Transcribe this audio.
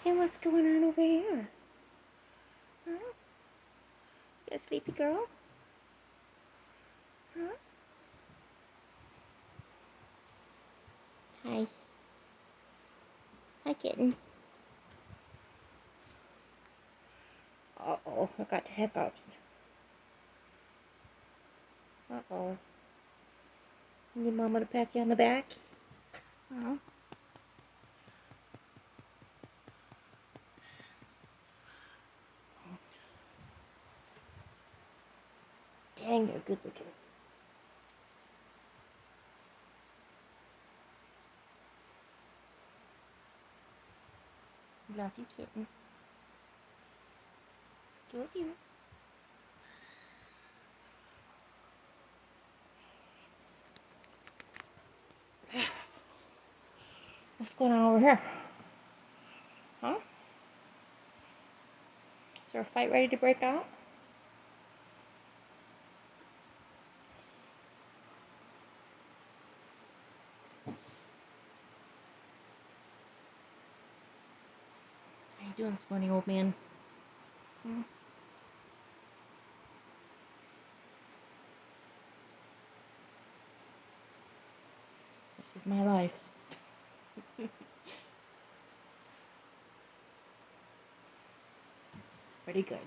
And what's going on over here? Huh? You a sleepy girl? Huh? Hi. Hi, kitten. Uh-oh, I got the hiccups. Uh-oh. Need mama to pat you on the back? Oh. Dang, you're good looking. Love you, kitten. Love you. What's going on over here? Huh? Is there a fight ready to break out? How you doing this morning, old man? Hmm? This is my life. Pretty good.